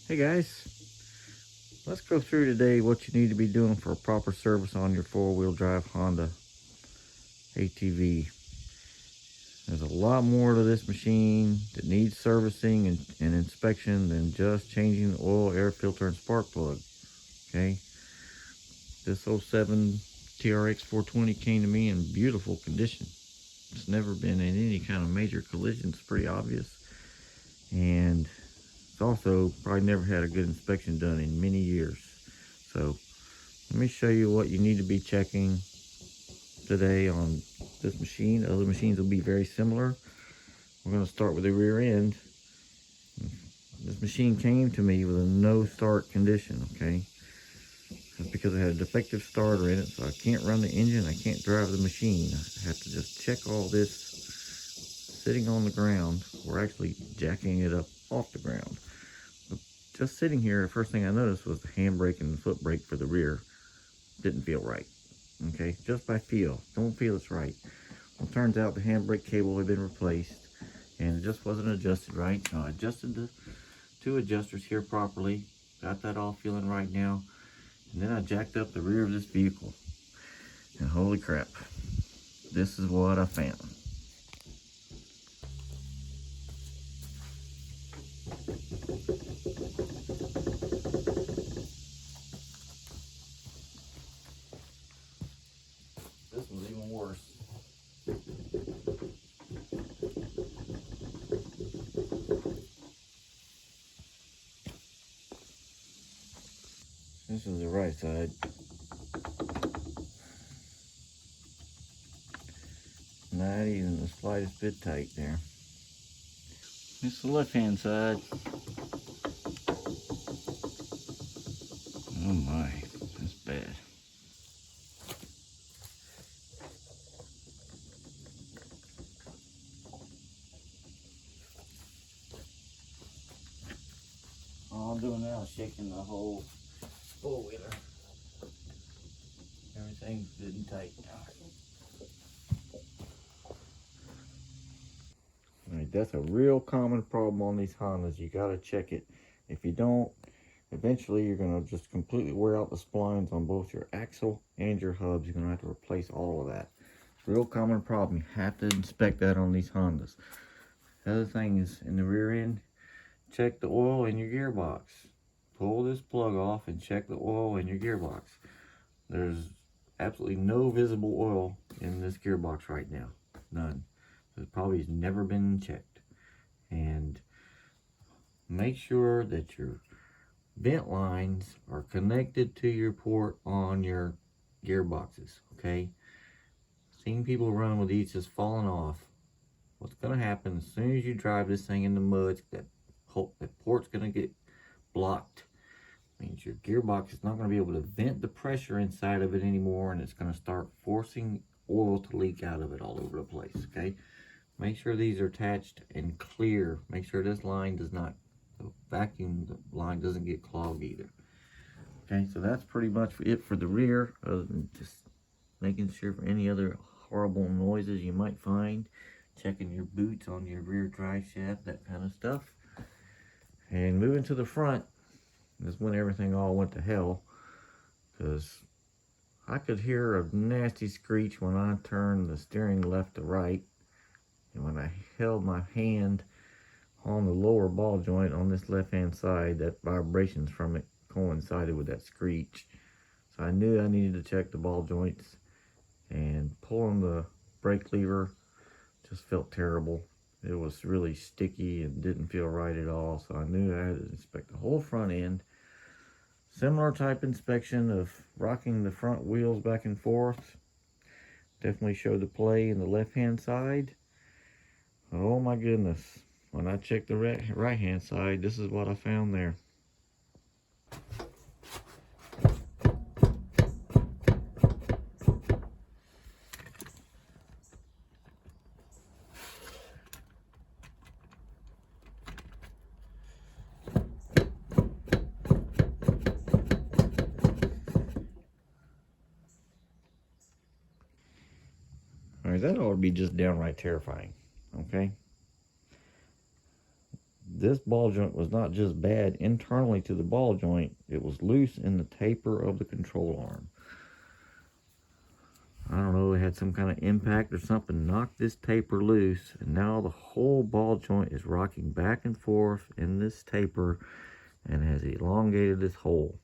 Hey guys, let's go through today what you need to be doing for a proper service on your four-wheel drive Honda ATV. There's a lot more to this machine that needs servicing and inspection than just changing the oil, air filter, and spark plug. Okay, this '07 TRX 420 came to me in beautiful condition. It's never been in any kind of major collision. It's pretty obvious, and it's also probably never had a good inspection done in many years. So let me show you what you need to be checking today on this machine. Other machines will be very similar. We're going to start with the rear end. This machine came to me with a no start condition, okay? That's because it had a defective starter in it, so I can't run the engine, I can't drive the machine. I have to just check all this sitting on the ground. We're actually jacking it up off the ground. But just sitting here, the first thing I noticed was the handbrake and the foot brake for the rear didn't feel right. Okay, just by feel, don't feel it's right. Well, it turns out the handbrake cable had been replaced and it just wasn't adjusted right. So I adjusted the two adjusters here properly, got that all feeling right now, and then I jacked up the rear of this vehicle, and holy crap, this is what I found. This was even worse. This is the right side. Not even the slightest bit tight there. This is the left hand side. Oh my, that's bad. All I'm doing now is shaking the whole four-wheeler. Everything's good and tight now. Alright, that's a real common problem on these Hondas. You gotta check it. If you don't, eventually you're gonna just completely wear out the splines on both your axle and your hubs. You're gonna have to replace all of that. Real common problem. You have to inspect that on these Hondas. The other thing is in the rear end, check the oil in your gearbox. Pull this plug off and check the oil in your gearbox. There's absolutely no visible oil in this gearbox right now. None. It probably has never been checked. And make sure that your vent lines are connected to your port on your gearboxes, okay? Seen people run with these just falling off. What's going to happen as soon as you drive this thing in the mud, that port's going to get blocked. Means your gearbox is not going to be able to vent the pressure inside of it anymore, and it's going to start forcing oil to leak out of it all over the place, okay? Make sure these are attached and clear. Make sure this line does not, the vacuum line doesn't get clogged either. Okay, so that's pretty much it for the rear, other than just making sure for any other horrible noises you might find, checking your boots on your rear drive shaft, that kind of stuff. And moving to the front is when everything all went to hell, because I could hear a nasty screech when I turned the steering left to right. And when I held my hand on the lower ball joint on this left hand side, that vibrations from it coincided with that screech. So I knew I needed to check the ball joints, and pulling the brake lever just felt terrible. It was really sticky and didn't feel right at all. So I knew I had to inspect the whole front end. Similar type inspection of rocking the front wheels back and forth. Definitely showed the play in the left hand side. Oh my goodness, when I checked the right hand side, this is what I found there. Alright, that ought to be just downright terrifying, okay? this ball joint was not just bad internally to the ball joint, it was loose in the taper of the control arm. I don't know, it had some kind of impact or something, knocked this taper loose, and now the whole ball joint is rocking back and forth in this taper and has elongated this hole.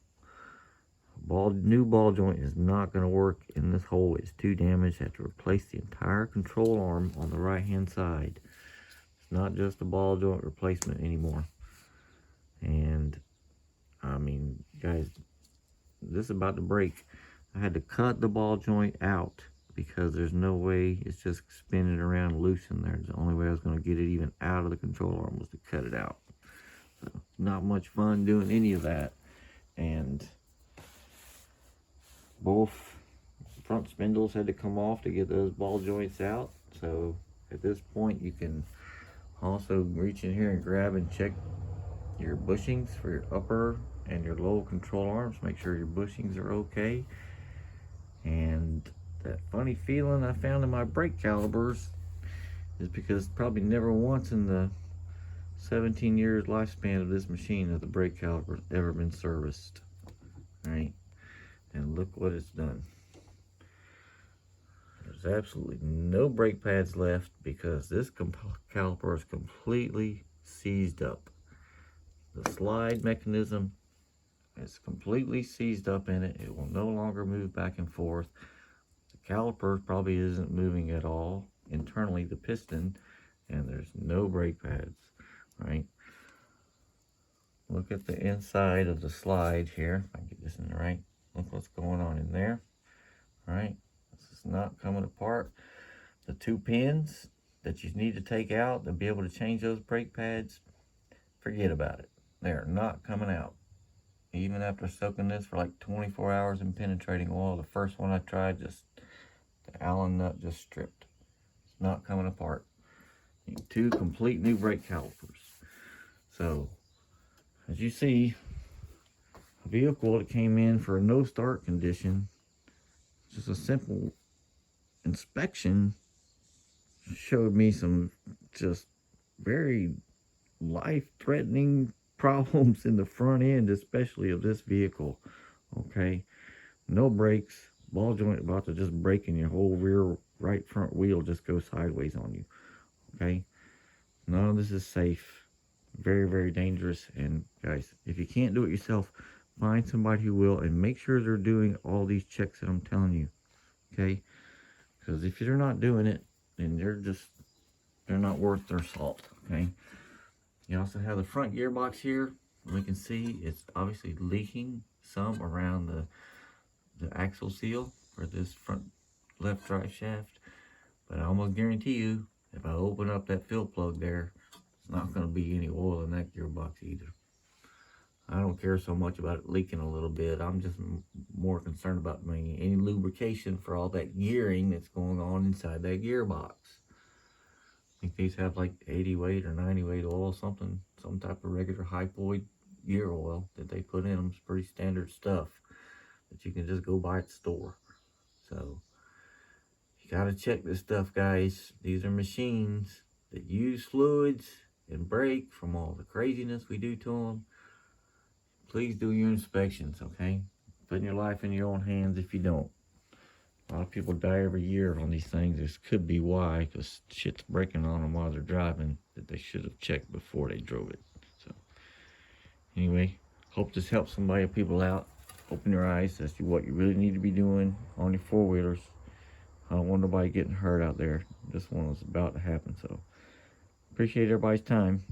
New ball joint is not going to work in this hole. It's too damaged. I have to replace the entire control arm on the right hand side. It's not just a ball joint replacement anymore. And I mean, guys, this is about to break. I had to cut the ball joint out because there's no way it's just spinning around loose in there. The only way I was going to get it even out of the control arm was to cut it out. So not much fun doing any of that. And both front spindles had to come off to get those ball joints out. So at this point, you can also reach in here and grab and check your bushings for your upper and your lower control arms. Make sure your bushings are okay. And that funny feeling I found in my brake calipers is because probably never once in the 17 years lifespan of this machine has the brake caliper ever been serviced. Right? And look what it's done. There's absolutely no brake pads left because this caliper is completely seized up. The slide mechanism is completely seized up in it. It will no longer move back and forth. The caliper probably isn't moving at all. Internally, the piston, and there's no brake pads, right? Look at the inside of the slide here. If I can get this in the right. Look what's going on in there. All right, this is not coming apart. The 2 pins that you need to take out to be able to change those brake pads, forget about it. They're not coming out. Even after soaking this for like 24 hours in penetrating oil, the first one I tried, just the Allen nut just stripped. It's not coming apart. You need 2 complete new brake calipers. So, as you see, a vehicle that came in for a no start condition, just a simple inspection showed me some just very life-threatening problems in the front end, especially of this vehicle. Okay, no brakes, ball joint about to just break, and your whole rear right front wheel just goes sideways on you. Okay, none of this is safe. Very, very dangerous. And guys, if you can't do it yourself, find somebody who will, and make sure they're doing all these checks that I'm telling you. Okay, because if you're not doing it, then they're not worth their salt. Okay, you also have the front gearbox here. We can see it's obviously leaking some around the axle seal for this front left drive shaft, but I almost guarantee you, if I open up that fill plug there, it's not going to be any oil in that gearbox either. I don't care so much about it leaking a little bit. I'm just more concerned about any lubrication for all that gearing that's going on inside that gearbox. I think these have like 80 weight or 90 weight oil, some type of regular hypoid gear oil that they put in them. It's pretty standard stuff that you can just go buy at the store. So you got to check this stuff, guys. These are machines that use fluids and break from all the craziness we do to them. Please do your inspections, okay? Putting your life in your own hands if you don't. A lot of people die every year on these things. This could be why, because shit's breaking on them while they're driving that they should have checked before they drove it. So, anyway, hope this helps somebody, people out. Open your eyes as to what you really need to be doing on your four-wheelers. I don't want nobody getting hurt out there. This one was about to happen, so appreciate everybody's time.